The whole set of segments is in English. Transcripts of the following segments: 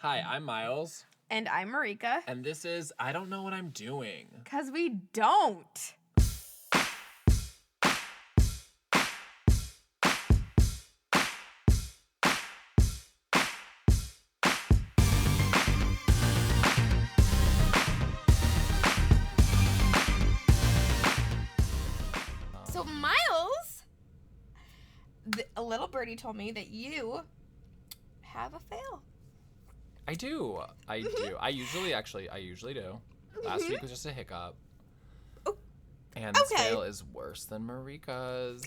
Hi, I'm Miles. And I'm Marika. And this is I Don't Know What I'm Doing. Because we don't. So, Miles, a little birdie told me that you have a fail. I do. I usually do. Last week was just a hiccup. Oh, and this fail is worse than Marika's.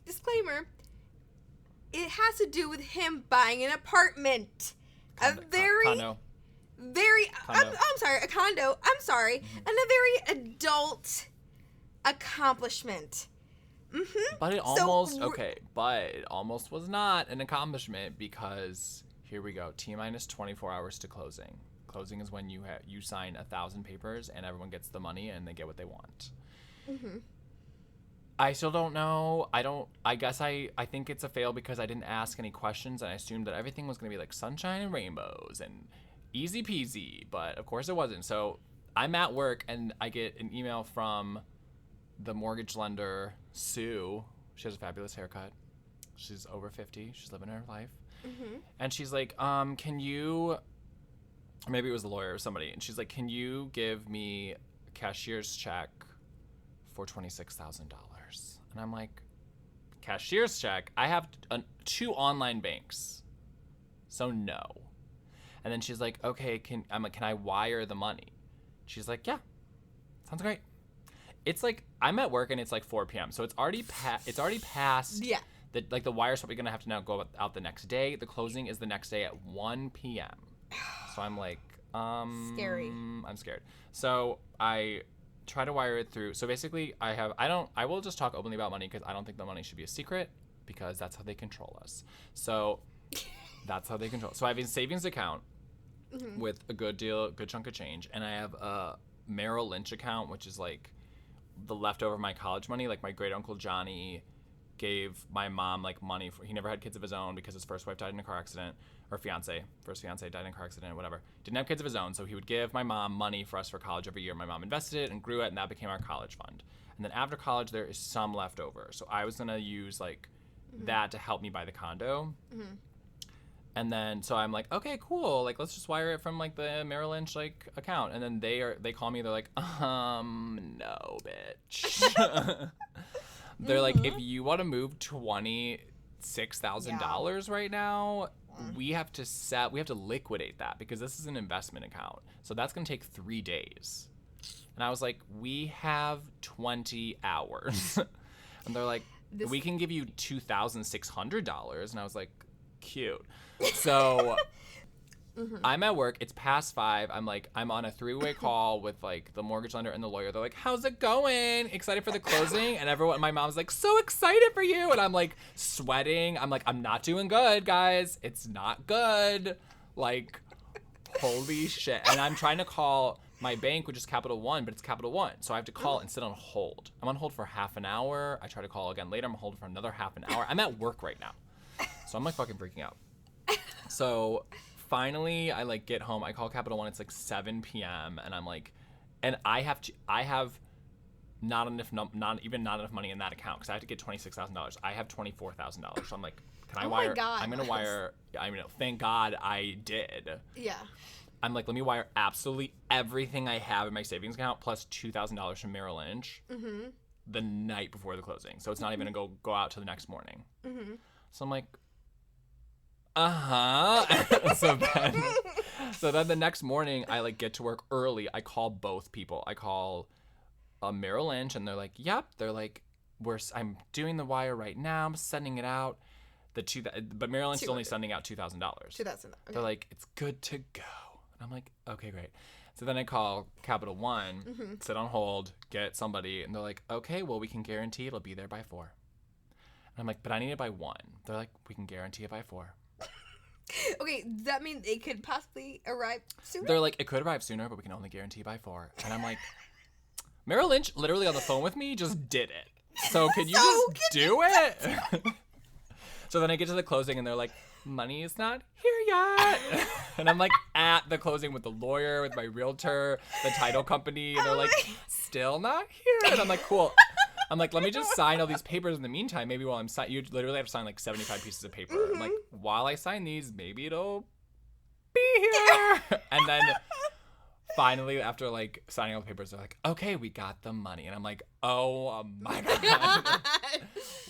Disclaimer. It has to do with him buying an apartment. Condo. I'm sorry, a condo. I'm sorry. Mm-hmm. And a very adult accomplishment. Mm-hmm. But it almost was not an accomplishment because here we go. T-minus 24 hours to closing. Closing is when you sign 1,000 papers and everyone gets the money and they get what they want. Mm-hmm. I still don't know. I guess I think it's a fail because I didn't ask any questions and I assumed that everything was going to be like sunshine and rainbows and easy peasy, but of course it wasn't. So I'm at work and I get an email from the mortgage lender, Sue. She has a fabulous haircut. She's over 50. She's living her life. Mm-hmm. And she's like, can you, maybe it was the lawyer or somebody, and she's like, can you give me a cashier's check for $26,000? And I'm like, cashier's check? I have 2 online banks, so no. And then she's like, okay, can I wire the money? She's like, yeah, sounds great. It's like, I'm at work and it's like 4 p.m. So it's already past. Yeah. The wire's probably going to have to now go out the next day. The closing is the next day at 1 p.m. So I'm like, scary. I'm scared. So I try to wire it through. So basically I will just talk openly about money because I don't think the money should be a secret because that's how they control us. So that's how they control. So I have a savings account with a good chunk of change. And I have a Merrill Lynch account, which is like the leftover of my college money. Like my great uncle Johnny gave my mom like money he never had kids of his own because his first wife died in a car accident, or first fiance died in a car accident, whatever. Didn't have kids of his own, so he would give my mom money for us for college every year. My mom invested it and grew it, and that became our college fund. And then after college, there is some left over. So I was gonna use like that to help me buy the condo. Mm-hmm. And then so I'm like, okay, cool. Like let's just wire it from like the Merrill Lynch like account. And then they call me. They're like, no, bitch. They're like, if you want to move $26,000 right now, we have to liquidate that because this is an investment account. So that's going to take 3 days. And I was like, we have 20 hours. And they're like, we can give you $2,600. And I was like, cute. So I'm at work. It's past 5. I'm on a 3-way call with like the mortgage lender and the lawyer. They're like, how's it going? Excited for the closing? And my mom's like, so excited for you. And I'm like sweating. I'm like, I'm not doing good, guys. It's not good. Like, holy shit. And I'm trying to call my bank, which is Capital One, but it's Capital One. So I have to call and sit on hold. I'm on hold for half an hour. I try to call again later. I'm on hold for another half an hour. I'm at work right now. So I'm like fucking freaking out. So finally I like get home. I call Capital One. It's like 7 p.m. and I'm like, and I have not enough money in that account because I have to get $26,000. I have $24,000. So I'm like, can I wire? My God. I'm gonna wire. I mean, thank God I did. Yeah. I'm like, let me wire absolutely everything I have in my savings account plus $2,000 from Merrill Lynch the night before the closing. So it's not even gonna go out till the next morning. Mm-hmm. So I'm like, so then the next morning I like get to work early. I call both people. I call Merrill Lynch and they're like, yep. They're like, I'm doing the wire right now. I'm sending it out. But Merrill Lynch is only sending out $2,000. $2,000. Okay. They're like, it's good to go. And I'm like, okay, great. So then I call Capital One, sit on hold, get somebody, and they're like, okay, well, we can guarantee it'll be there by 4. And I'm like, but I need it by 1. They're like, we can guarantee it by 4. Okay, does that mean it could possibly arrive sooner? They're like, it could arrive sooner, but we can only guarantee by 4. And I'm like, Merrill Lynch literally on the phone with me just did it. So can you just do it? So then I get to the closing and they're like, money is not here yet. And I'm like at the closing with the lawyer, with my realtor, the title company, and they're like, still not here. And I'm like, cool. I'm like, let me just sign all these papers in the meantime. Maybe while I'm signing, you literally have to sign like 75 pieces of paper. I'm like, while I sign these, maybe it'll be here. And then finally, after like signing all the papers, they're like, okay, we got the money. And I'm like, oh my God.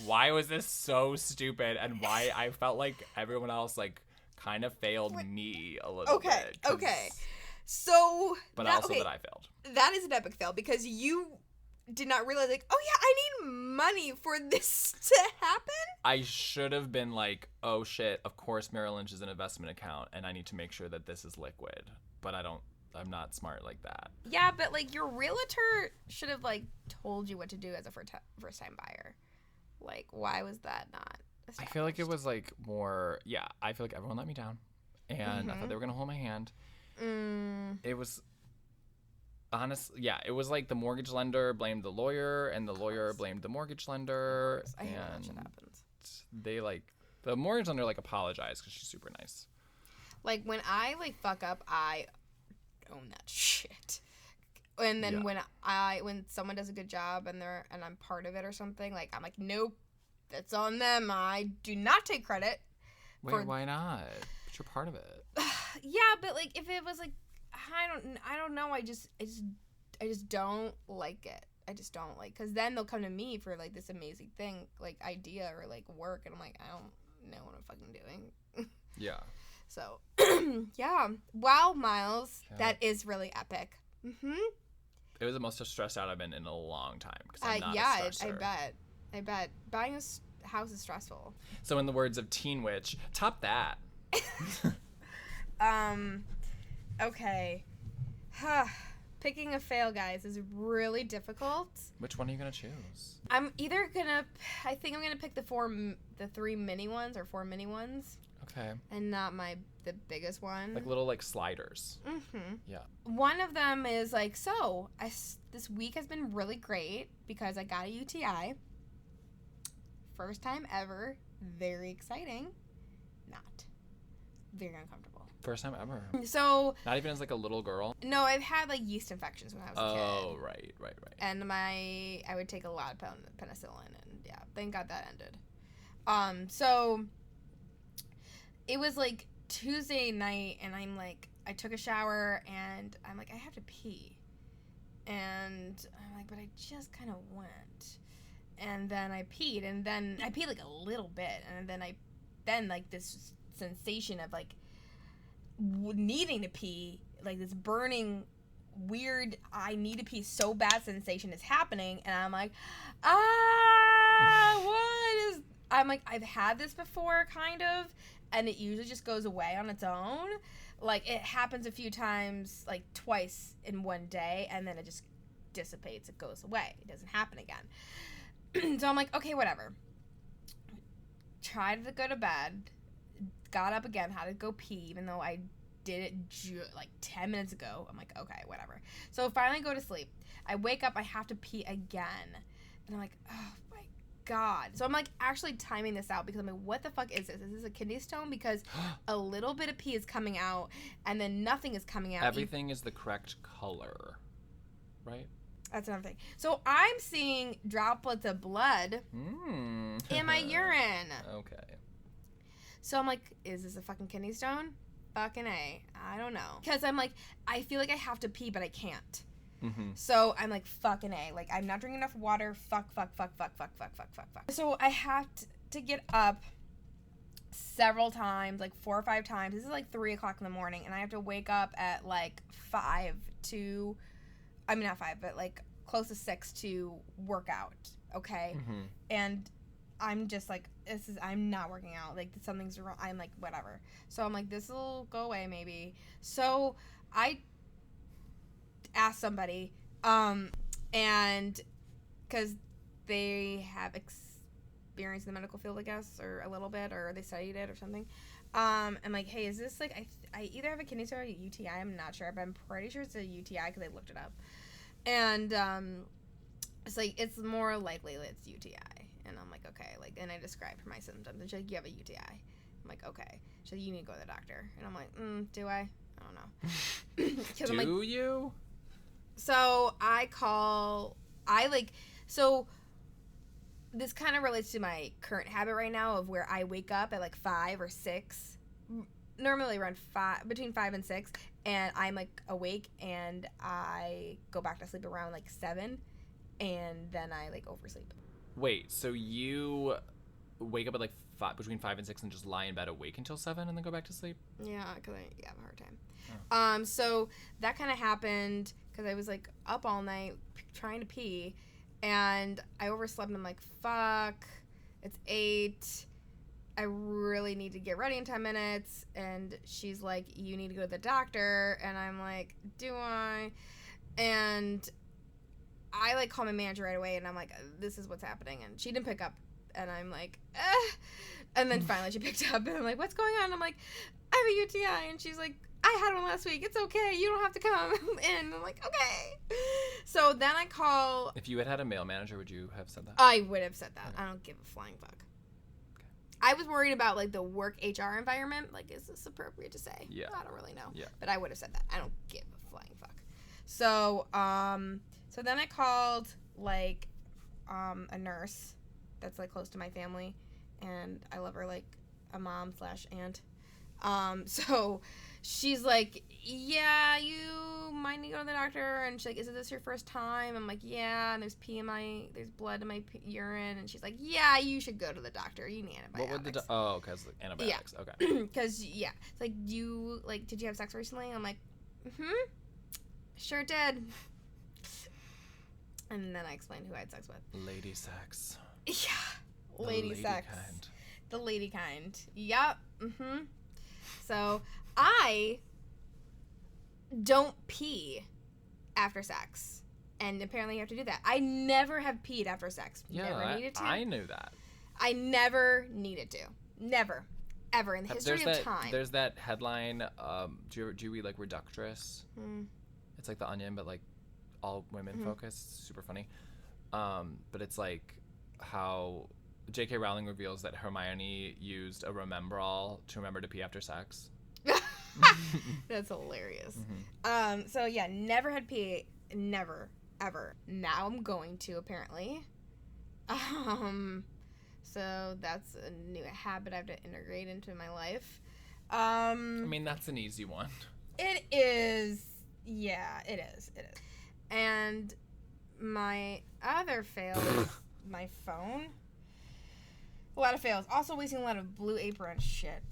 Why was this so stupid? And why I felt like everyone else like kind of failed me a little bit. Okay. So. But also that I failed. That is an epic fail because you did not realize, like, oh yeah, I need money for this to happen. I should have been like, oh shit, of course Merrill Lynch is an investment account and I need to make sure that this is liquid. But I'm not smart like that. Yeah, but like your realtor should have like told you what to do as a first time buyer. Like, why was that not established? I feel like it was like more, yeah, I feel like everyone let me down. And I thought they were going to hold my hand. It was, honestly, yeah, it was like the mortgage lender blamed the lawyer and the lawyer blamed the mortgage lender. I hate when that shit happens. They like, the mortgage lender like apologized because she's super nice. Like when I like fuck up, I own that shit. And then when someone does a good job and I'm part of it or something, like I'm like, nope, that's on them. I do not take credit. Wait, why not? But you're part of it. Yeah, but like if it was like I don't know. I just don't like it. I just don't like, because then they'll come to me for like this amazing thing, like idea or like work, and I'm like, I don't know what I'm fucking doing. Yeah. So, yeah. Wow, Miles, that is really epic. It was the most stressed out I've been in a long time because I'm not a stressor. I bet. Buying a house is stressful. So in the words of Teen Witch, top that. Okay. Picking a fail, guys, is really difficult. Which one are you gonna choose? I think I'm gonna pick the 3 mini ones or 4 mini ones. Okay. And not the biggest one. Like little like sliders. Yeah. One of them is like, this week has been really great because I got a UTI. First time ever. Very exciting. Not. Very uncomfortable. First time ever. So. Not even as like a little girl? No, I've had like yeast infections when I was a kid. Oh, right. And I would take a lot of penicillin, and yeah, thank God that ended. So it was like Tuesday night, and I took a shower, and I'm like, I have to pee. And I'm like, but I just kind of went. And then I peed, and then I peed like a little bit, and then like this sensation of like needing to pee, like this burning, weird, I need to pee so bad sensation is happening, and I'm like, I'm like, I've had this before, kind of, and it usually just goes away on its own. Like, it happens a few times, like twice in one day, and then it just dissipates, it goes away, it doesn't happen again. So I'm like, okay, whatever. Tried to go to bed, got up again, had to go pee, even though I did it like 10 minutes ago. I'm like, okay, whatever. So finally go to sleep. I wake up, I have to pee again. And I'm like, oh my God. So I'm like actually timing this out because I'm like, what the fuck is this? Is this a kidney stone? Because a little bit of pee is coming out and then nothing is coming out. Everything is the correct color, right? That's another thing. So I'm seeing droplets of blood in my urine. Okay. So I'm like, is this a fucking kidney stone? Fucking A. I don't know. Because I'm like, I feel like I have to pee, but I can't. So I'm like, fucking A. Like, I'm not drinking enough water. Fuck. So I have to get up several times, like 4 or 5 times. This is like 3 o'clock in the morning, and I have to wake up at like 5 to, I mean, not 5, but like close to 6 to work out. Okay. And I'm just like, I'm not working out. Like, something's wrong. I'm like, whatever. So I'm like, this will go away maybe. So I asked somebody, and because they have experience in the medical field, I guess, or a little bit, or they studied it or something. I'm like, hey, is this like, I either have a kidney stone or a UTI. I'm not sure, but I'm pretty sure it's a UTI because I looked it up. And it's like, it's more likely that it's UTI. And I'm like, okay, like, and I described my symptoms, and she's like, you have a UTI. I'm like, okay. She's like, you need to go to the doctor. And I'm like, do I? I don't know. Do you? So so this kind of relates to my current habit right now of where I wake up at like 5 or 6, normally around between 5 and 6, and I'm like awake and I go back to sleep around like 7, and then I like oversleep. Wait, so you wake up at like between 5 and 6 and just lie in bed awake until 7 and then go back to sleep? Yeah, because I have a hard time. So that kind of happened because I was like up all night trying to pee, and I overslept, and I'm like, fuck, it's 8. I really need to get ready in 10 minutes. And she's like, you need to go to the doctor. And I'm like, do I? And I like call my manager right away, and I'm like, this is what's happening. And she didn't pick up, and I'm like, and then finally she picked up, and I'm like, what's going on? I'm like, I have a UTI. And she's like, I had one last week. It's okay. You don't have to come in. I'm like, okay. So then I call. If you had a male manager, would you have said that? I would have said that. Okay. I don't give a flying fuck. Okay. I was worried about like the work HR environment. Like, is this appropriate to say? Yeah. I don't really know. Yeah. But I would have said that. I don't give a flying fuck. So, so then I called like, a nurse that's like close to my family, and I love her like a mom/aunt. So she's like, yeah, you might need to go to the doctor. And she's like, is this your first time? I'm like, yeah. And there's there's blood in my urine. And she's like, yeah, you should go to the doctor. You need antibiotics. What would because antibiotics. Yeah. Okay. Because, yeah. It's like, did you have sex recently? I'm like, sure did. And then I explained who I had sex with. Lady sex. Yeah. Lady sex. Kind. The lady kind. Yep. So I don't pee after sex, and apparently you have to do that. I never have peed after sex. Yeah, never needed to. I knew that. I never needed to. Never, ever in the history of time. There's that headline. Do you read like Reductress? It's like The Onion, but like all women focused. Super funny. But it's like how J.K. Rowling reveals that Hermione used a Remembrall to remember to pee after sex. That's hilarious. So yeah, never had pee, never, ever. Now I'm going to, apparently. So that's a new habit I have to integrate into my life. I mean, that's an easy one. It is. Yeah, it is. It is. And my other fail is my phone. A lot of fails. Also wasting a lot of Blue Apron shit.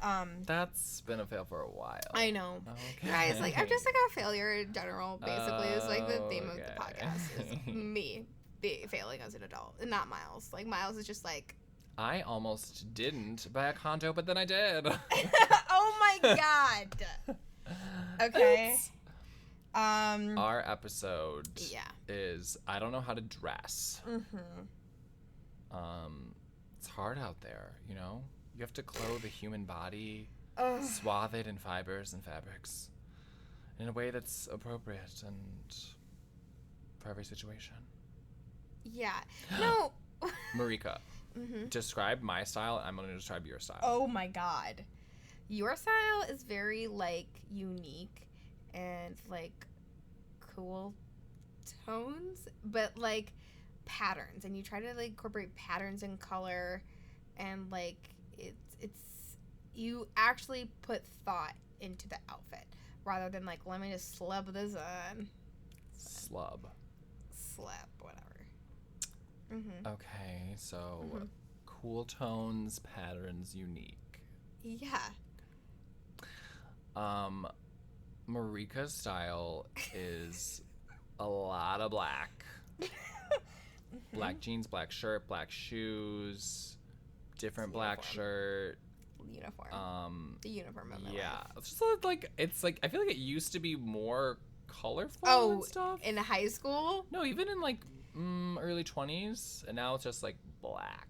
That's been a fail for a while. I know. Okay. Guys, like, I'm just like a failure in general, basically. It's like the theme of the podcast is me failing as an adult. And not Miles. Like, Miles is just like... I almost didn't buy a condo, but then I did. Oh my god. Okay. Oops. Our episode is I don't know how to dress. It's hard out there, you know? You have to clothe the human body, swathe it in fibers and fabrics in a way that's appropriate and for every situation. Yeah. No. Marika, describe my style. I'm going to describe your style. Oh my god. Your style is very, like, unique and, like, cool tones, but, like, patterns. And you try to, like, incorporate patterns and color, and, like, it's you actually put thought into the outfit rather than, like, let me just slub this on. Slub, whatever. Okay, so cool tones, patterns, unique. Yeah. Marika's style is a lot of black. Black jeans, black shirt, black shoes, different black shirt. Uniform. The uniform of my yeah. life. It's just like, it's like, I feel like it used to be more colorful and stuff. In high school? No, even in like early 20s, and now it's just like black.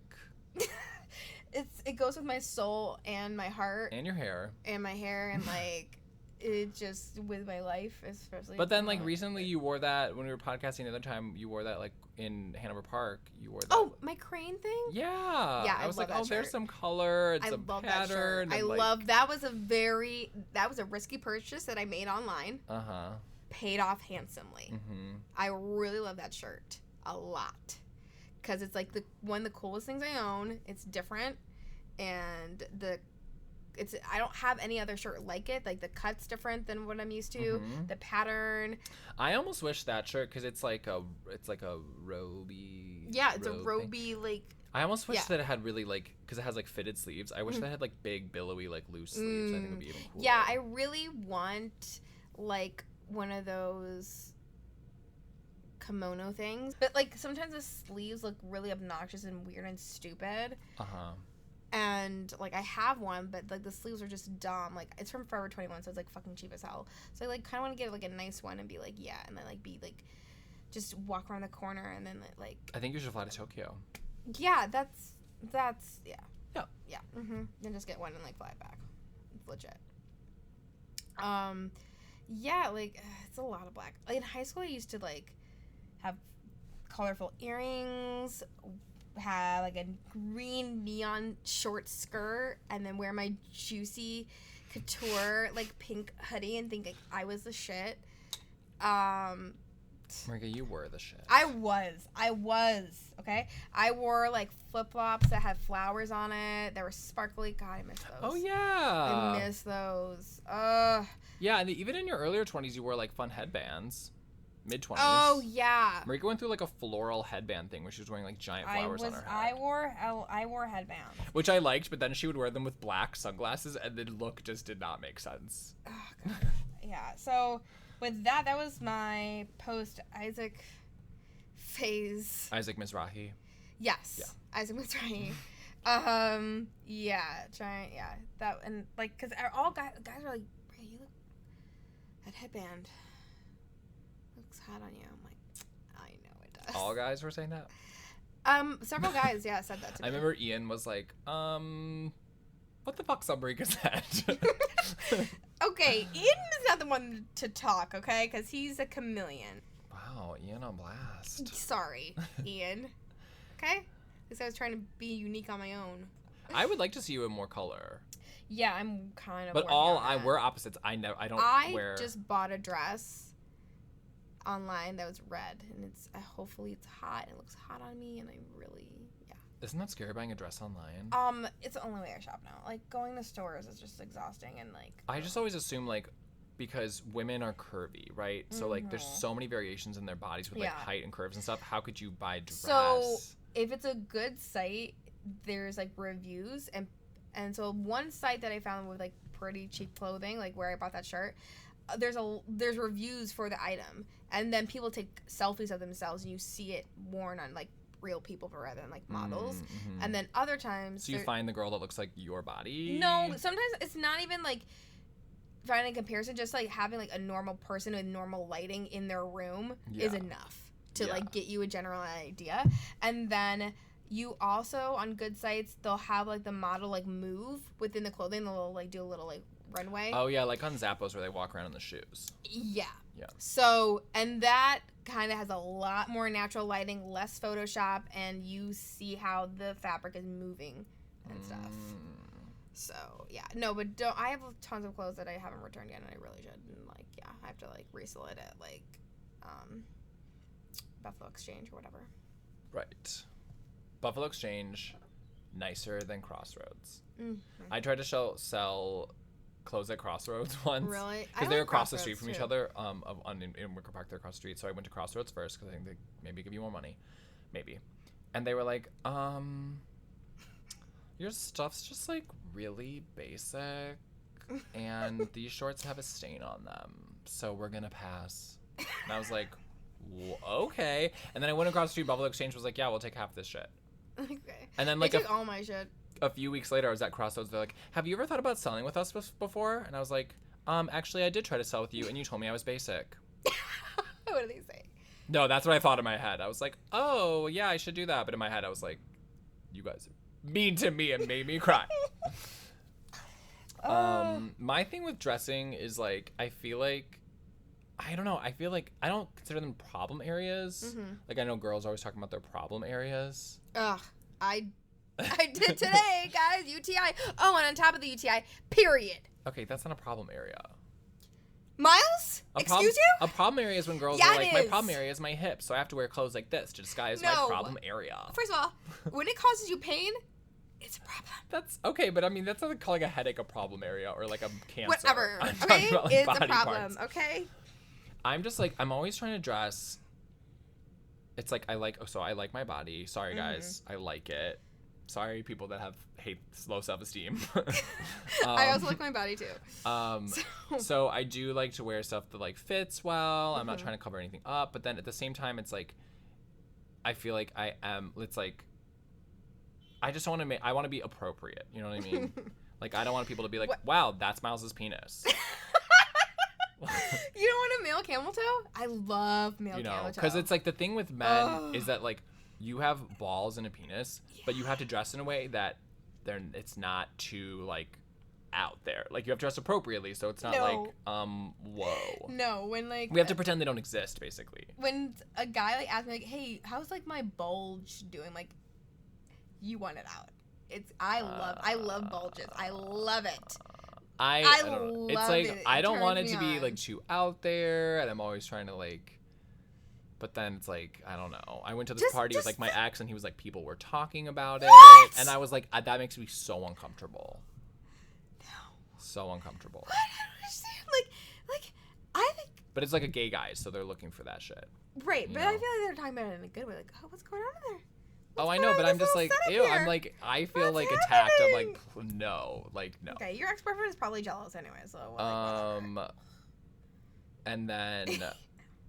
It goes with my soul and my heart And your hair. and my hair, and like it just with my life, especially. But then, like, recently you wore that when we were podcasting the other time. You wore that, like, in Hanover Park. You wore that. Oh, my crane thing? Yeah. Yeah, I was like, that oh, there's shirt. some color. It's I a love pattern. that shirt. And, I like, love that was a risky purchase that I made online. Uh-huh. Paid off handsomely. Mm-hmm. I really love that shirt a lot. Because it's, like, one of the coolest things I own. It's different. And I don't have any other shirt like it. Like, the cut's different than what I'm used to. Mm-hmm. The pattern. I almost wish that shirt, because it's like a roby. Yeah, it's a roby, like. I almost wish that it had really, like, because it has, like, fitted sleeves. I wish that it had, like, big, billowy, like, loose sleeves. I think it would be even cooler. Yeah, I really want, like, one of those kimono things. But, like, sometimes the sleeves look really obnoxious and weird and stupid. Uh-huh. And, like, I have one, but, like, the sleeves are just dumb. Like, it's from Forever 21, so it's, like, fucking cheap as hell. So I, like, kind of want to get, like, a nice one and be, like, yeah. And then, like, be, like, just walk around the corner and then, like. I think you should fly to Tokyo. Yeah, that's, yeah. Yeah. Yeah. Mm-hmm. Then just get one and, like, fly it back. It's legit. Yeah, like, it's a lot of black. Like, in high school, I used to, like, have colorful earrings, have like a green neon short skirt, and then wear my juicy couture like pink hoodie and think like I was the shit. Marika, you were the shit. I was okay. I wore like flip flops that had flowers on it. They were sparkly. God, I miss those. Oh yeah, I miss those. Yeah, and even in your earlier 20s, you wore like fun headbands. Mid-20s. Oh yeah. Marika went through like a floral headband thing where she was wearing like giant flowers on her head. I wore headbands. Which I liked, but then she would wear them with black sunglasses and the look just did not make sense. Oh, God. Yeah. So with that was my post Isaac phase. Isaac Mizrahi. Yes. Yeah. Isaac Mizrahi. Yeah. That and like cuz all guys are like, "Bro, you look that headband looks hot on you." I'm like, I know it does. All guys were saying that? Several guys, said that to me. I remember Ian was like, what the fuck's up Marika's head? Okay, Ian is not the one to talk, okay? Because he's a chameleon. Wow, Ian on blast. Sorry, Ian. Okay? Because I was trying to be unique on my own. I would like to see you in more color. Yeah, I'm kind of. But we're opposites. I just bought a dress online that was red, and it's hopefully it's hot. It looks hot on me, and I really Isn't that scary buying a dress online? It's the only way I shop now. Like going to stores is just exhausting, and like I just always assume like because women are curvy, right? So like there's so many variations in their bodies with like height and curves and stuff. How could you buy a dress? So if it's a good site, there's like reviews and so one site that I found with like pretty cheap clothing, like where I bought that shirt, there's reviews for the item, and then people take selfies of themselves and you see it worn on like real people rather than like models. Mm-hmm. And then other times so you find the girl that looks like your body. No, sometimes it's not even like finding a comparison, just like having like a normal person with normal lighting in their room is enough to like get you a general idea. And then you also on good sites they'll have like the model like move within the clothing. They'll like do a little like runway. Oh yeah, like on Zappos where they walk around in the shoes. Yeah. Yeah. So, and that kind of has a lot more natural lighting, less Photoshop, and you see how the fabric is moving and stuff. So, yeah. No, but I have tons of clothes that I haven't returned yet, and I really should. And, like, yeah, I have to, like, resell it at, like, Buffalo Exchange or whatever. Right. Buffalo Exchange, nicer than Crossroads. Mm-hmm. I tried to sell clothes at Crossroads once. Really? Because they were across the street from each other. In Wicker Park, they're across the street. So I went to Crossroads first because I think they maybe give you more money. Maybe. And they were like, your stuff's just like really basic. And these shorts have a stain on them. So we're going to pass. And I was like, okay. And then I went across the street. Buffalo Exchange was like, yeah, we'll take half this shit. Okay. And then they like took all my shit. A few weeks later, I was at Crossroads. They're like, have you ever thought about selling with us before? And I was like, actually, I did try to sell with you, and you told me I was basic. What do they say? No, that's what I thought in my head. I was like, oh, yeah, I should do that. But in my head, I was like, you guys are mean to me and made me cry. My thing with dressing is like I feel like I don't know. I feel like I don't consider them problem areas. Like I know girls are always talking about their problem areas. Ugh, I did today, guys. UTI. Oh, and on top of the UTI, period. Okay, that's not a problem area. Miles? Excuse you? A problem area is when girls are like, my problem area is my hips, so I have to wear clothes like this to disguise my problem area. First of all, when it causes you pain, it's a problem. That's okay, but I mean that's not like calling a headache a problem area or like a cancer. Whatever. Okay, about, like, it's a problem. Parts. Okay. I'm just like I'm always trying to dress. It's like I like my body. Sorry guys, I like it. Sorry people that hate low self-esteem. I also like my body too. So I do like to wear stuff that like fits well. I'm not trying to cover anything up, but then at the same time it's like I feel like it's like I just want to I want to be appropriate, you know what I mean? Like I don't want people to be like, "Wow, that's Miles's penis." You don't want a male camel toe? I love male camel toe. Because it's like the thing with men is that like you have balls and a penis, but you have to dress in a way that it's not too like out there. Like you have to dress appropriately, so it's not like whoa. No, when like we have to pretend they don't exist, basically. When a guy like asks me like, "Hey, how's like my bulge doing?" Like, you want it out. I love bulges. I love it. I don't know. It's like I don't want it to be like too out there, and I'm always trying to like. But then it's like I don't know. I went to this party with like my ex, and he was like, people were talking about it, and I was like, that makes me so uncomfortable. No. So uncomfortable. What? I don't understand. Like I think. But it's like a gay guy, so they're looking for that shit. Right, but I feel like they're talking about it in a good way. Like, oh, what's going on in there? I know, but I'm just like, ew. I'm like, I feel like attacked. I'm like, no, like no. Okay, your ex-boyfriend is probably jealous anyway, so. And then.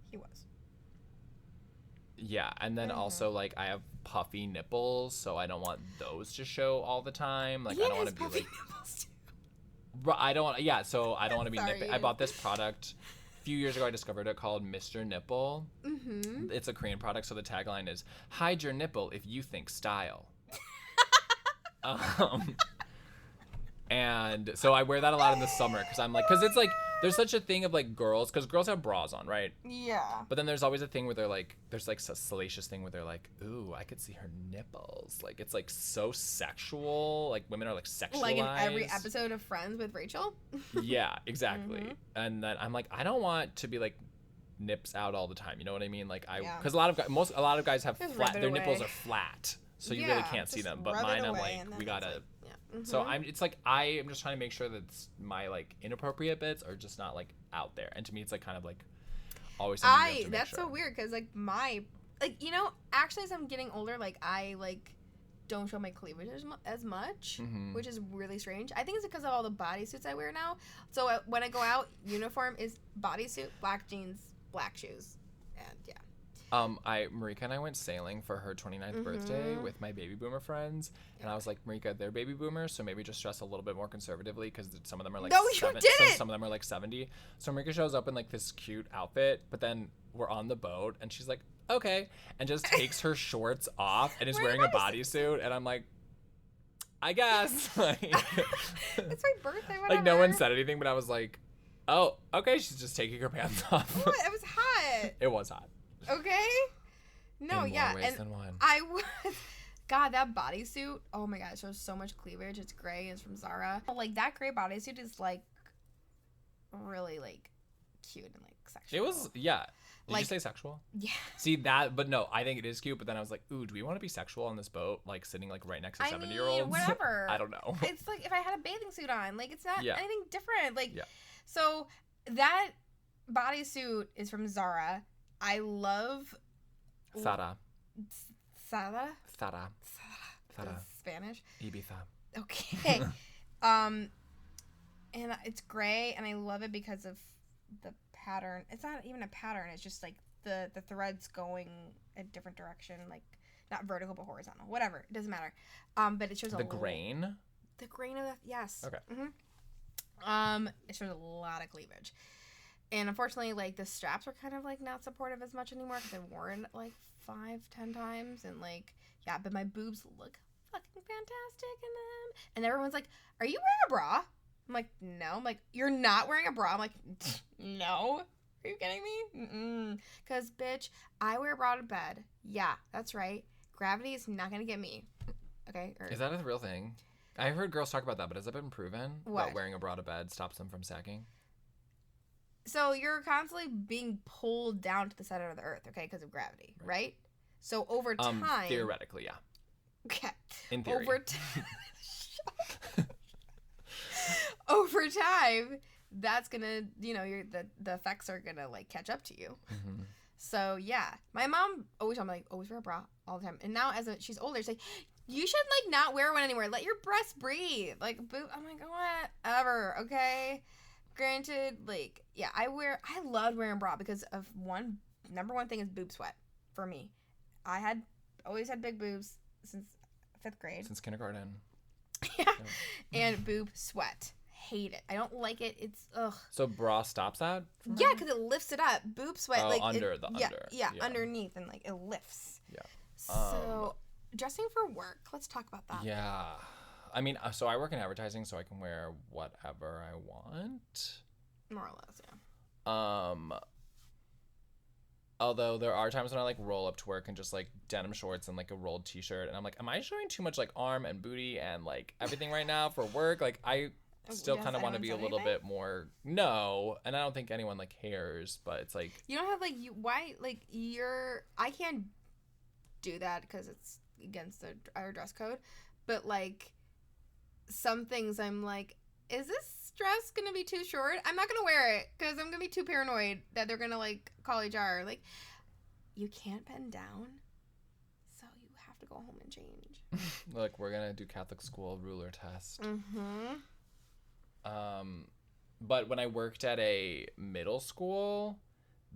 He was. Yeah, and then also like I have puffy nipples, so I don't want those to show all the time. Like I don't want to be like. Nipples too. I don't want. Yeah, so I don't want to be nipping. I bought this product. A few years ago, I discovered it called Mr. Nipple. It's a Korean product, so the tagline is "Hide your nipple if you think style." And so I wear that a lot in the summer because it's like there's such a thing of like girls, because girls have bras on, right? Yeah. But then there's always a thing where there's like a salacious thing where they're like, ooh, I could see her nipples. Like it's like so sexual. Like women are like sexualized. Like in every episode of Friends with Rachel. Yeah, exactly. And then I'm like, I don't want to be like nips out all the time. You know what I mean? Like because a lot of guys have flat. Their nipples are flat, so you really can't see them. But mine, I'm like, we gotta. So it's like I am just trying to make sure that my like inappropriate bits are just not like out there, and to me it's like kind of like always. That's so weird because like actually as I'm getting older, like I like don't show my cleavage as much, which is really strange. I think it's because of all the bodysuits I wear now. So when I go out, uniform is bodysuit, black jeans, black shoes, and yeah. Marika and I went sailing for her 29th birthday with my baby boomer friends, and I was like, Marika, they're baby boomers, so maybe just dress a little bit more conservatively because some of them are like some of them are like 70. So Marika shows up in like this cute outfit, but then we're on the boat, and she's like, okay, and just takes her shorts off and is wearing a bodysuit, and I'm like, I guess. Like, it's my birthday, whatever. Like no one said anything, but I was like, oh, okay, she's just taking her pants off. What? It was hot. It was hot. Okay. No, in more ways than one. I was. God, that bodysuit. Oh my god, it shows so much cleavage. It's gray. It's from Zara. Like that gray bodysuit is like really like cute and like sexual. It was, yeah. Did you say sexual? Yeah. See that, but no, I think it is cute. But then I was like, ooh, do we want to be sexual on this boat, like sitting like right next to 70-year-olds? Whatever. I don't know. It's like if I had a bathing suit on, like it's not anything different. Like, yeah. So that bodysuit is from Zara. I love Zara. Zara? Zara. Spanish? Ibiza. Okay. And it's gray, and I love it because of the pattern. It's not even a pattern. It's just like the threads going a different direction, like not vertical but horizontal. Whatever. It doesn't matter. But it shows the grain. The grain of yes. Okay. It shows a lot of cleavage. And unfortunately, like, the straps are kind of, like, not supportive as much anymore because I've worn it, like, 5-10 times. And, like, yeah, but my boobs look fucking fantastic in them. And everyone's like, are you wearing a bra? I'm like, no. I'm like, you're not wearing a bra. I'm like, no. Are you kidding me? Because, bitch, I wear a bra to bed. Yeah, that's right. Gravity is not going to get me. Okay? Is that a real thing? I've heard girls talk about that, but has it been proven What? that wearing a bra to bed stops them from sacking? So you're constantly being pulled down to the center of the earth, okay, because of gravity, right? So over time... Theoretically, yeah. Okay. In theory. Over time, that's gonna, the effects are gonna, like, catch up to you. Mm-hmm. So, yeah. My mom always told me, like, always wear a bra all the time. And now, she's older, she's like, you should, like, not wear one anymore. Let your breasts breathe. Like, I'm like, whatever, okay? Granted, like, yeah, I loved wearing a bra because of number one thing is boob sweat for me. I always had big boobs since 5th grade. Since kindergarten. Yeah. And boob sweat. Hate it. I don't like it. It's, ugh. So bra stops that? Yeah, because it lifts it up. Boob sweat, like. Under. Yeah, underneath, and, like, it lifts. Yeah. So, dressing for work. Let's talk about that. Yeah. I mean, so I work in advertising, so I can wear whatever I want. More or less, yeah. Although there are times when I, like, roll up to work in just, like, denim shorts and, like, a rolled t-shirt, and I'm like, am I showing too much, like, arm and booty and, like, everything right now for work? Like, I still kind of want to be a little bit more... No, and I don't think anyone, like, cares, but it's like... You don't have, like, I can't do that because it's against our dress code, but, like, some things I'm like, is this dress gonna be too short? I'm not gonna wear it because I'm gonna be too paranoid that they're gonna, like, call HR. Like, you can't bend down, so you have to go home and change. Like, we're gonna do Catholic school ruler test. Mm-hmm. But when I worked at a middle school,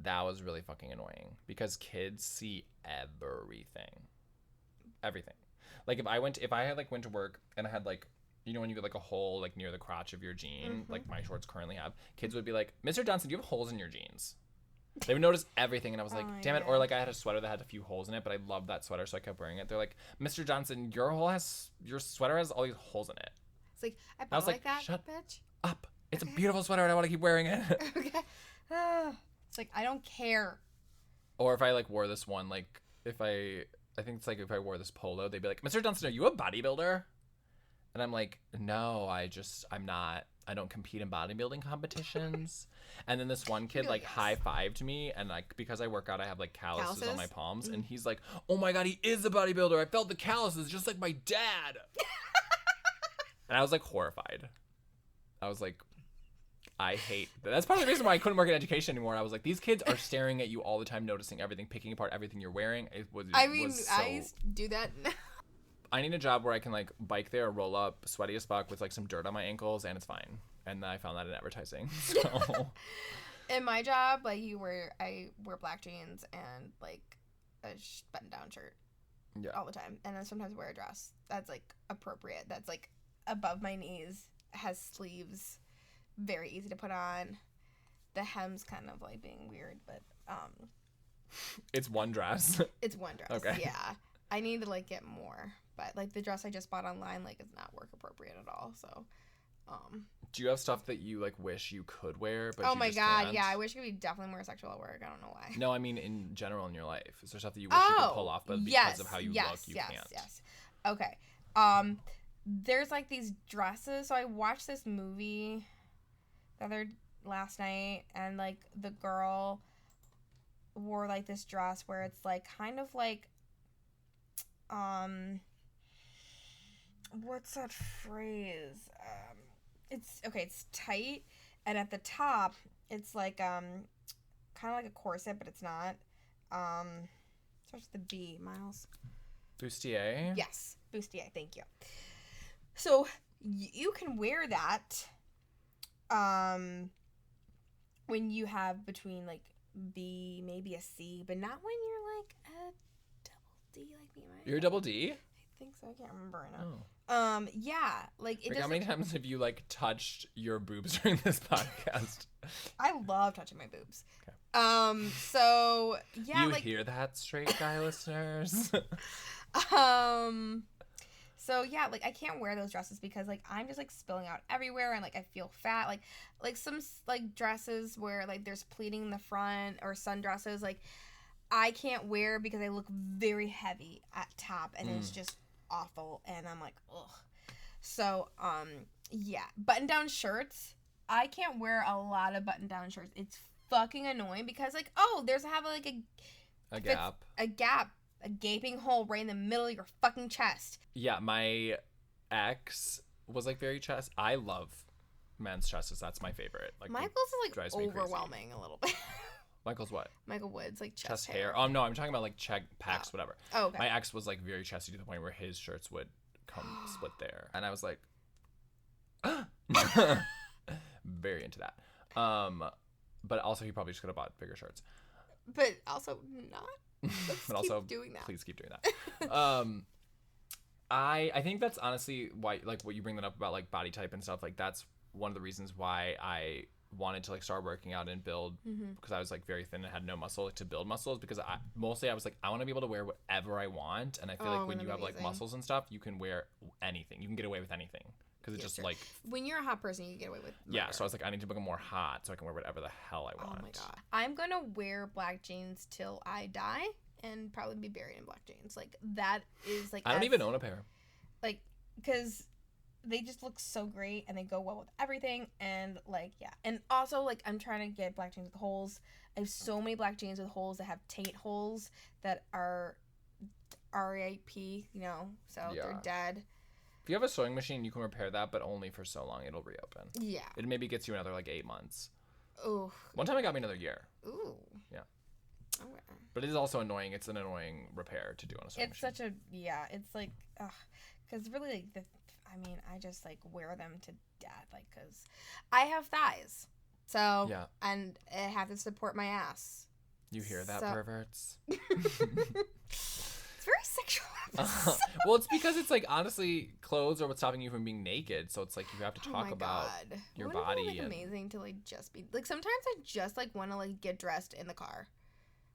that was really fucking annoying because kids see everything. Like, if I had, like, went to work and I had, like, you know, when you get, like, a hole, like, near the crotch of your jean, like my shorts currently have, kids would be like, Mr. Johnson, do you have holes in your jeans? They would notice everything, and I was like, damn it. Or, like, I had a sweater that had a few holes in it, but I loved that sweater, so I kept wearing it. They're like, Mr. Johnson, your sweater has all these holes in it. It's like, I was like that, shut bitch. up. It's a beautiful sweater, and I want to keep wearing it. Okay. It's like, I don't care. Or if I, like, wore this one, like, I think it's like if I wore this polo, they'd be like, Mr. Johnson, are you a bodybuilder? And I'm like, no, I'm not. I don't compete in bodybuilding competitions. And then this one kid, like, high-fived me, and, like, because I work out, I have, like, calluses on my palms, and he's like, oh my god, he is a bodybuilder. I felt the calluses just like my dad. And I was, like, horrified. I was like, I hate that. That's part of the reason why I couldn't work in education anymore. I was like, these kids are staring at you all the time, noticing everything, picking apart everything you're wearing. I used to do that. I need a job where I can, like, bike there, roll up, sweaty as fuck, with, like, some dirt on my ankles, and it's fine. And I found that in advertising. So in my job, like, I wear black jeans and, like, a button-down shirt all the time. And then sometimes wear a dress that's, like, appropriate. That's, like, above my knees, has sleeves, very easy to put on. The hem's kind of, like, being weird, but it's one dress. It's one dress. Okay. Yeah. I need to, like, get more. But, like, the dress I just bought online, like, is not work appropriate at all. So, do you have stuff that you, like, wish you could wear, but oh my god, can't? yeah, I wish it could be definitely more sexual at work. I don't know why. No, I mean in general in your life. Is there stuff that you wish you could pull off, but because of how you look, you can't? Yes. Okay. There's, like, these dresses. So I watched this movie last night, and, like, the girl wore, like, this dress where it's, like, kind of like, what's that phrase? It's tight, and at the top, it's like, kind of like a corset, but it's not. Starts with the B, Miles. Bustier? Yes, bustier, thank you. So, you can wear that, when you have between, like, B, maybe a C, but not when you're, like, a double D, like me, right? You're a double D? I think so. I can't remember right now. Oh. Yeah, like, it doesn't... How many times have you, like, touched your boobs during this podcast? I love touching my boobs. Okay. So, yeah, you hear that, straight guy listeners? So yeah, like I can't wear those dresses because like I'm just like spilling out everywhere and like I feel fat. Like some like dresses where like there's pleating in the front or sundresses like I can't wear because I look very heavy at top and it's just awful and I'm like ugh. So yeah, button down shirts. I can't wear a lot of button down shirts. It's fucking annoying because like like a gap. A gap. A gaping hole right in the middle of your fucking chest. Yeah, my ex was like very chest. I love men's chests. That's my favorite. Like Michael's is like overwhelming a little bit. Michael's what? Michael Woods, like chest hair. Oh no, I'm talking about like pecs, whatever. Oh, okay. My ex was like very chesty to the point where his shirts would come split there, and I was like, very into that. But also he probably just could have bought bigger shirts. But also not. But also, doing that. Please keep doing that. I think that's honestly why, like, what you bring that up about like body type and stuff. Like, that's one of the reasons why I wanted to like start working out and build, because I was like very thin and had no muscle, like, to build muscles. Because I was like, I want to be able to wear whatever I want, and I feel like when you have like muscles and stuff, you can wear anything. You can get away with anything. Because it's just like when you're a hot person, you get away with murder. Yeah, so I was like, I need to become more hot so I can wear whatever the hell I want. Oh my god, I'm gonna wear black jeans till I die and probably be buried in black jeans. Like that is like I don't even own a pair. Like because they just look so great and they go well with everything and like yeah. And also like I'm trying to get black jeans with holes. I have so many black jeans with holes that have taint holes that are RIP, you know, so they're dead. If you have a sewing machine, you can repair that, but only for so long. It'll reopen. Yeah. It maybe gets you another, like, 8 months. Ooh. One time it got me another year. Ooh. Yeah. Okay. But it is also annoying. It's an annoying repair to do on a sewing machine. It's such a, yeah, it's like, ugh. Because really, like, I just, like, wear them to death. Like, because I have thighs. So, yeah. And I have to support my ass. You hear that, perverts? Very sexual. Well, it's because it's like honestly clothes are what's stopping you from being naked, so it's like you have to talk about your body. It would be like amazing to like just be like sometimes I just like want to like get dressed in the car,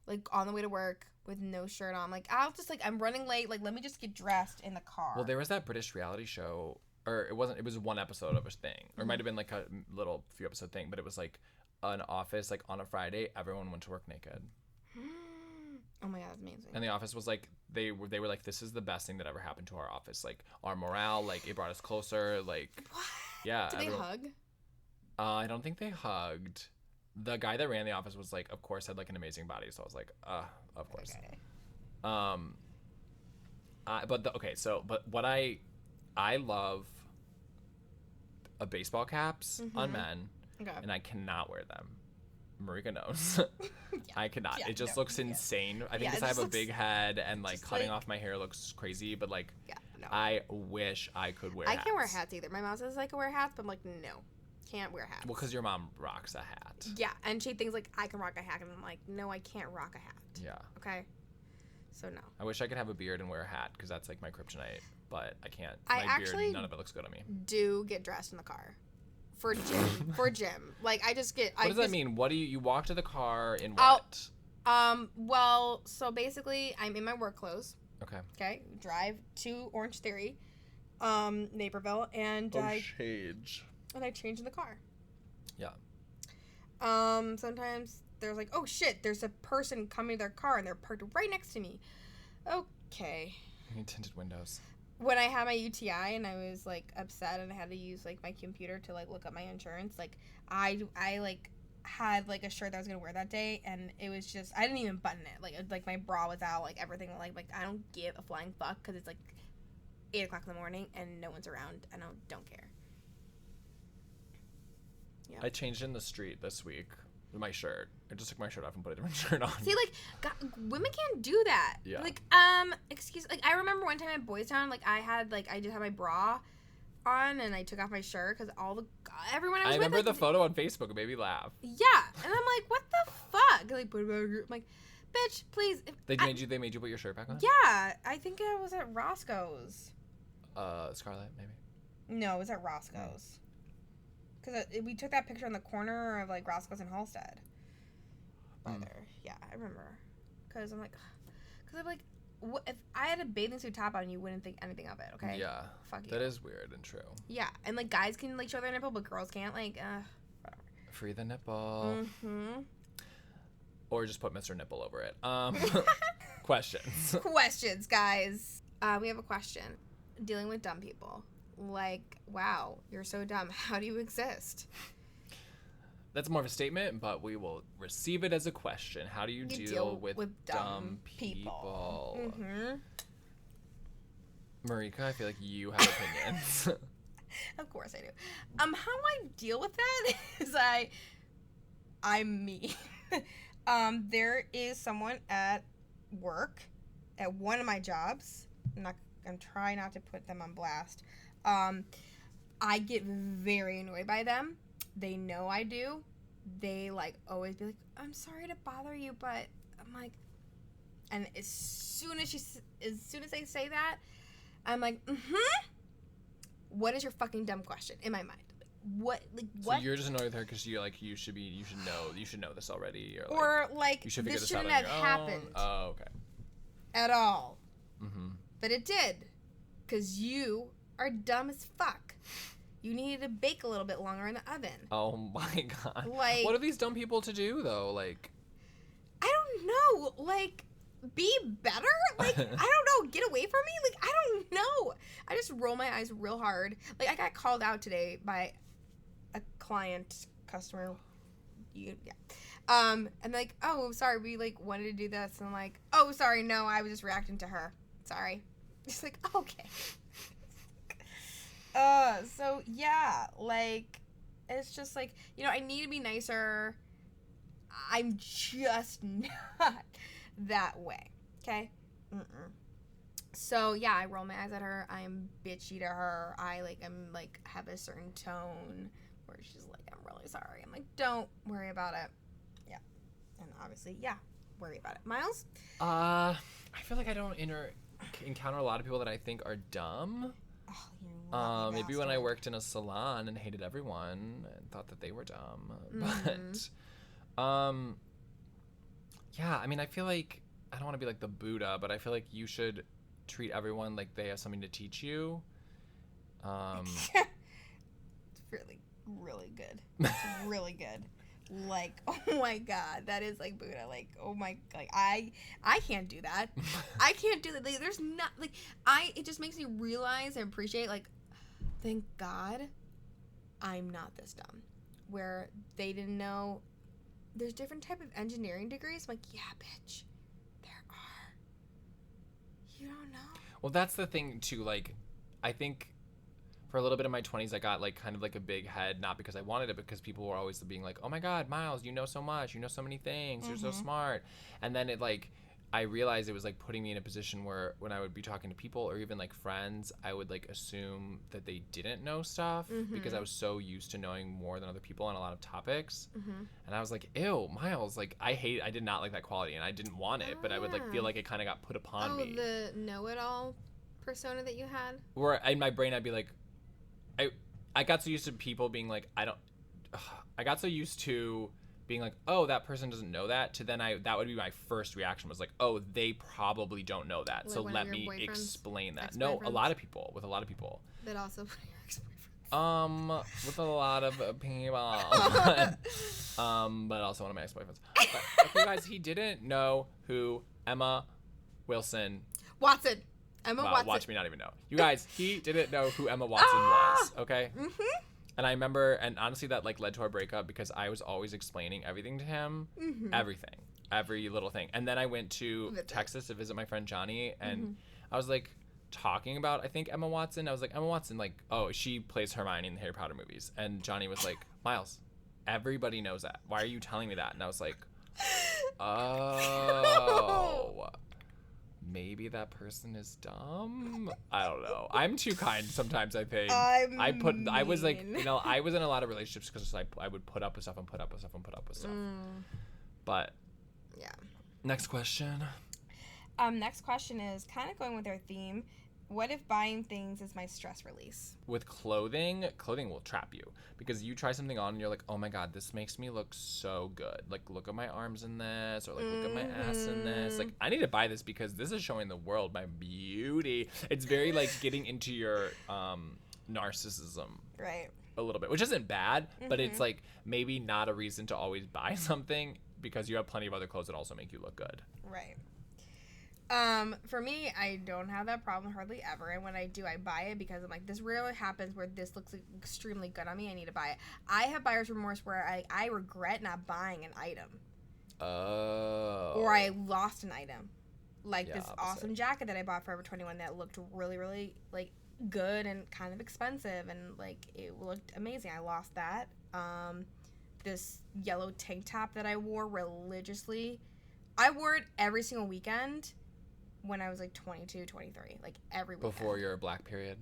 like on the way to work with no shirt on. Like I'll just like I'm running late, like let me just get dressed in the car. Well, there was that British reality show, or it wasn't. It was one episode of a thing, or it might have been like a little few episode thing, but it was like an office like on a Friday, everyone went to work naked. Oh my god, that's amazing. And the office was like they were like, this is the best thing that ever happened to our office. Like our morale, like it brought us closer. Like what? Yeah. Did they hug? I don't think they hugged. The guy that ran the office was like, of course, had like an amazing body. So I was like, of course. Okay. But what I love baseball caps on men, and I cannot wear them. Marika knows. Yeah. I cannot. Yeah, it just looks insane. I think because I have a big head and like cutting off my hair looks crazy, but like I wish I could wear hats. I can't wear hats either. My mom says I can wear hats, but I'm like, no, can't wear hats. Well, because your mom rocks a hat. Yeah, and she thinks like I can rock a hat, and I'm like, no, I can't rock a hat. Yeah. Okay. So no. I wish I could have a beard and wear a hat because that's like my kryptonite, but I can't. Beard, none of it looks good on me. Do get dressed in the car. For gym. Like I just get. What does that mean? What do you walk to the car in what? Well, so basically, I'm in my work clothes. Okay. Okay. Drive to Orange Theory, Naperville, and I change in the car. Yeah. Sometimes there's like, oh shit, there's a person coming to their car and they're parked right next to me. Okay. You need tinted windows. When I had my UTI and I was like upset and I had to use like my computer to like look up my insurance, like I like had like a shirt that I was gonna wear that day and it was just I didn't even button it, like my bra was out, like everything, like I don't give a flying fuck because it's like 8 o'clock in the morning and no one's around and I don't care. Yeah. I changed in the street this week. My shirt. I just took my shirt off and put a different shirt on. See, like, God, women can't do that. Yeah. Like, I remember one time at Boys Town, like, I just had my bra on and I took off my shirt because everyone I was with. I remember the photo on Facebook. It made me laugh. Yeah. And I'm like, what the fuck? Like, put it on your, I'm like, bitch, please. They made you put your shirt back on? Yeah. I think I was at Roscoe's. Scarlett, maybe? No, it was at Roscoe's. Because we took that picture in the corner of, like, Roscoe's and Halstead. By there. Yeah, I remember. Because I'm like, if I had a bathing suit top on, you wouldn't think anything of it, okay? Yeah. Fuck you. That is weird and true. Yeah, and like guys can like show their nipple, but girls can't. Like, whatever. Free the nipple. Mm-hmm. Or just put Mr. Nipple over it. Questions. Questions, guys. We have a question. Dealing with dumb people. Like, wow, you're so dumb. How do you exist? That's more of a statement, but we will receive it as a question. How do you deal with dumb people? Mm-hmm. Marika, I feel like you have opinions. Of course I do. How I deal with that is I'm me. There is someone at work, at one of my jobs. I'm trying not to put them on blast. I get very annoyed by them. They know I do. They like always be like, "I'm sorry to bother you," but I'm like, and as soon as they say that, I'm like, what is your fucking dumb question in my mind? What? So you're just annoyed with her because you're like, you should know this already, or like you should figure this this out shouldn't on have your happened. own. Oh, okay. At all. Mm-hmm. But it did, because you are dumb as fuck. You needed to bake a little bit longer in the oven. Oh my god. Like, what are these dumb people to do though? Like, I don't know. Like, be better? Like, I don't know. Get away from me? Like, I don't know. I just roll my eyes real hard. Like, I got called out today by a customer. Yeah. And like, oh, sorry, we like wanted to do this. And I'm like, oh, sorry, no, I was just reacting to her. Sorry. Just like, okay. So yeah, like, it's just like, you know, I need to be nicer. I'm just not that way. Okay? So yeah, I roll my eyes at her. I am bitchy to her. I'm like have a certain tone where she's like, I'm really sorry. I'm like, don't worry about it. Yeah. And obviously, yeah, worry about it. Miles? I feel like I don't encounter a lot of people that I think are dumb. Oh, maybe when I worked in a salon and hated everyone and thought that they were dumb. But yeah, I mean, I feel like I don't want to be like the Buddha, but I feel like you should treat everyone like they have something to teach you. It's really, really good. It's really good. Like, oh my god, that is like Buddha. Like, oh my, like I can't do that. I can't do that. Like, there's not like it just makes me realize and appreciate, like, thank God I'm not this dumb. Where they didn't know there's different type of engineering degrees. I'm like, yeah, bitch, there are. You don't know. Well, that's the thing too. Like, I think for a little bit of my 20s, I got like kind of like a big head, not because I wanted it, because people were always being like, oh my God, Miles, you know so much, you know so many things, you're so smart. And then it like, I realized it was like putting me in a position where when I would be talking to people or even like friends, I would like assume that they didn't know stuff because I was so used to knowing more than other people on a lot of topics. And I was like, ew, Miles, like I did not like that quality and I didn't want it, but I would like feel like it kind of got put upon me. The know-it-all persona that you had? Where in my brain I'd be like, I got so used to people being like, I got so used to being like, oh, that person doesn't know that, to then that would be my first reaction was like, oh, they probably don't know that, like, so let me explain that. No, a lot of people. But also your ex-boyfriends. With a lot of people. But also one of my ex-boyfriends. But, you guys, he didn't know who Emma Watson. Emma Watson. Watch me not even know. You guys, he didn't know who Emma Watson was, okay? And I remember, and honestly, that like led to our breakup because I was always explaining everything to him. Everything. Every little thing. And then I went to Texas to visit my friend Johnny, and I was like talking about, I think, Emma Watson. I was like, Emma Watson, like, oh, she plays Hermione in the Harry Potter movies. And Johnny was like, Miles, everybody knows that. Why are you telling me that? And I was like, oh... maybe that person is dumb. I don't know. I'm too kind sometimes, I think. I was like, you know, I was in a lot of relationships because I would put up with stuff and put up with stuff and put up with stuff. But yeah. Next question. Next question is kind of going with our theme. What if buying things is my stress release? With clothing will trap you because you try something on and you're like, oh my god, this makes me look so good. Like, look at my arms in this, or like, look at my ass in this. Like, I need to buy this because this is showing the world my beauty. It's very like getting into your narcissism. Right. A little bit, which isn't bad, but it's like maybe not a reason to always buy something because you have plenty of other clothes that also make you look good. Right. For me, I don't have that problem hardly ever, and when I do, I buy it because I'm like, this rarely happens where this looks like extremely good on me. I need to buy it. I have buyer's remorse where I regret not buying an item. Oh. Or I lost an item, like this opposite. Awesome jacket that I bought Forever 21 that looked really, really like good and kind of expensive, and like it looked amazing. I lost that. This yellow tank top that I wore religiously, I wore it every single weekend when I was like 22, 23, like every weekend. Before your black period?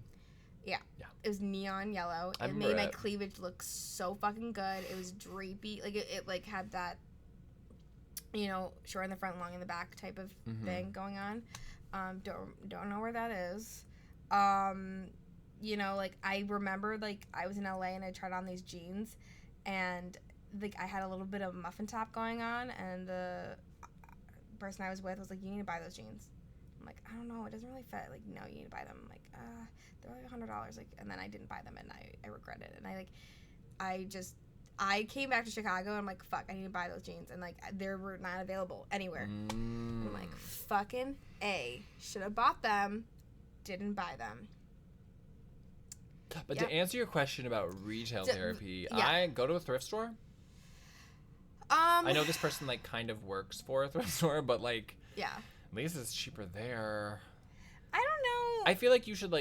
Yeah. It was neon yellow. I It made remember my it. cleavage look so fucking good. It was drapey. Like it like had that, short in the front, long in the back type of thing going on. Don't know where that is. Like I remember like I was in LA and I tried on these jeans and like I had a little bit of muffin top going on, and the person I was with was like, you need to buy those jeans. I'm like, I don't know, it doesn't really fit. Like, no, you need to buy them. I'm like, they're like $100. Like, and then I didn't buy them, and I regret it. And I came back to Chicago, and I'm like, fuck, I need to buy those jeans. And like, they were not available anywhere. I'm like, fucking A, should have bought them, didn't buy them. But to answer your question about retail therapy, yeah. I go to a thrift store. I know this person like kind of works for a thrift store, but like, yeah, at least it's cheaper there. I don't know. I feel like you should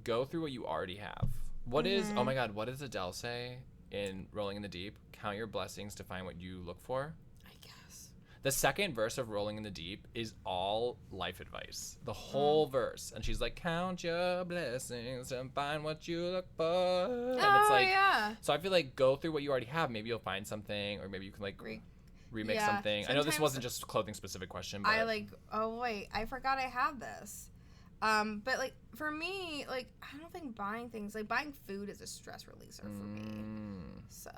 go through what you already have. What is, oh my god, what does Adele say in Rolling in the Deep? Count your blessings to find what you look for. I guess. The second verse of Rolling in the Deep is all life advice. The whole verse. And she's like, count your blessings and find what you look for. And it's like, yeah. so I feel like go through what you already have. Maybe you'll find something, or maybe you can like remix Yeah. something. I know this Sometimes wasn't just a clothing specific question, but oh wait, I forgot I had this. But like for me, like I don't think buying food is a stress releaser for me. So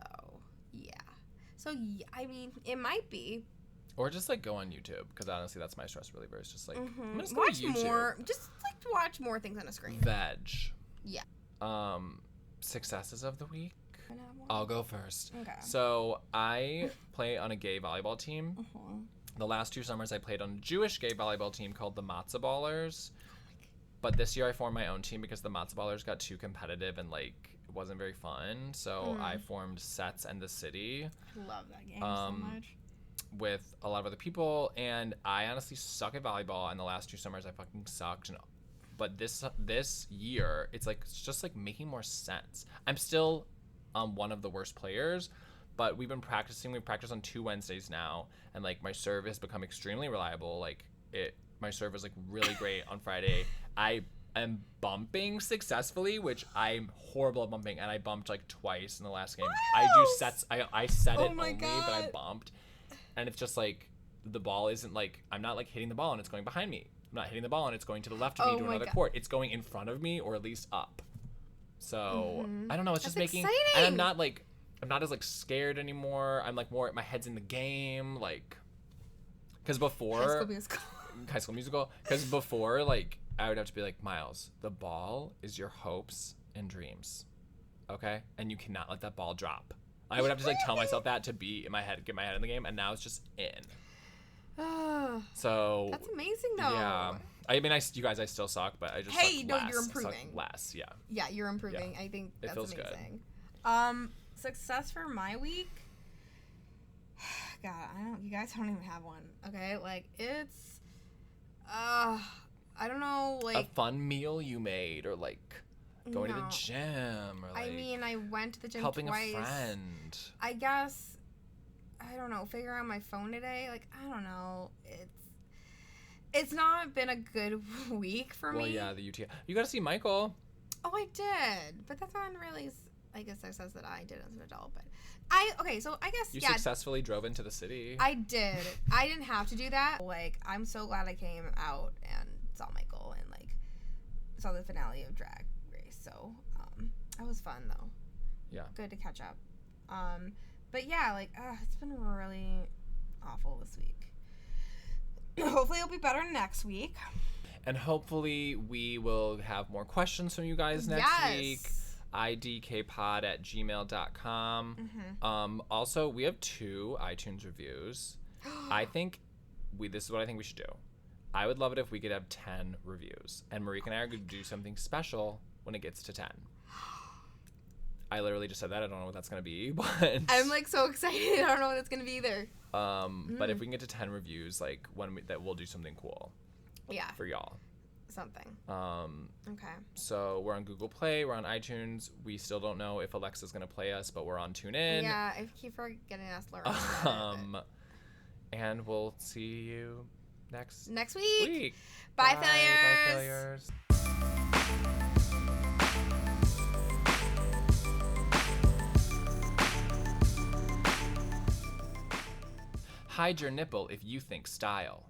yeah. I mean, it might be. Or just like go on YouTube, because honestly that's my stress reliever. It's just like I'm just watch go to YouTube. more. Just like to watch more things on a screen. Veg. Yeah. Successes of the week. Can I have one? I'll go first. Okay. So I play on a gay volleyball team. The last 2 summers I played on a Jewish gay volleyball team called the Matzah Ballers. But this year I formed my own team because the Matzah Ballers got too competitive and like it wasn't very fun. So I formed Sets and the City. Love that game so much. With a lot of other people, and I honestly suck at volleyball, and the last 2 summers I fucking sucked. But this year it's just like making more sense. I'm still one of the worst players, but we've been practicing. We've practiced on 2 Wednesdays now, and like my serve has become extremely reliable. My serve was like really great on Friday. I am bumping successfully, which I'm horrible at bumping, and I bumped like twice in the last game. I do sets. I set it only, but I bumped. And it's just like the ball isn't like, I'm not like hitting the ball and it's going behind me. I'm not hitting the ball and it's going to the left of me to another court. It's going in front of me, or at least up. So I don't know. It's That's just making, exciting. and I'm not as like scared anymore. I'm like more, my head's in the game. Like, cause before High School Musical, cause before like I would have to be like, Miles, the ball is your hopes and dreams. Okay. And you cannot let that ball drop. I would have to like tell myself that to be in my head, get my head in the game, and now it's just in. So that's amazing though. Yeah, I mean, you guys, I still suck, but I just you're improving. I suck less, yeah. Yeah, you're improving. Yeah. I think It that's feels amazing. Success for my week. God, you guys don't even have one. Okay, like it's, I don't know, like a fun meal you made, or like going to the gym, or like I mean, I went to the gym helping twice. a friend. I guess, I don't know, figure out my phone today. Like, I don't know. It's not been a good week for me. Well, yeah, the UTI. You got to see Michael. Oh, I did. But that's not really, I guess, success that I did as an adult. But so I guess, You successfully drove into the city. I did. I didn't have to do that. Like, I'm so glad I came out and saw Michael. saw the finale of Drag Race, so that was fun though. Yeah. Good to catch up. But yeah, like it's been really awful this week. Hopefully it'll be better next week. And hopefully we will have more questions from you guys next week. idkpod@gmail.com. Also, we have 2 iTunes reviews. I think this is what I think we should do. I would love it if we could have 10 reviews. And Marika and I are going to do something special when it gets to 10. I literally just said that. I don't know what that's going to be, but I'm like so excited. I don't know what it's going to be either. But if we can get to 10 reviews, like that we'll do something cool. Yeah. For y'all. Something. Okay. So we're on Google Play, we're on iTunes. We still don't know if Alexa's gonna play us, but we're on TuneIn. Yeah, I keep forgetting to ask Laura. And we'll see you next week. Bye, failures. Bye, failures. Hide your nipple if you think style.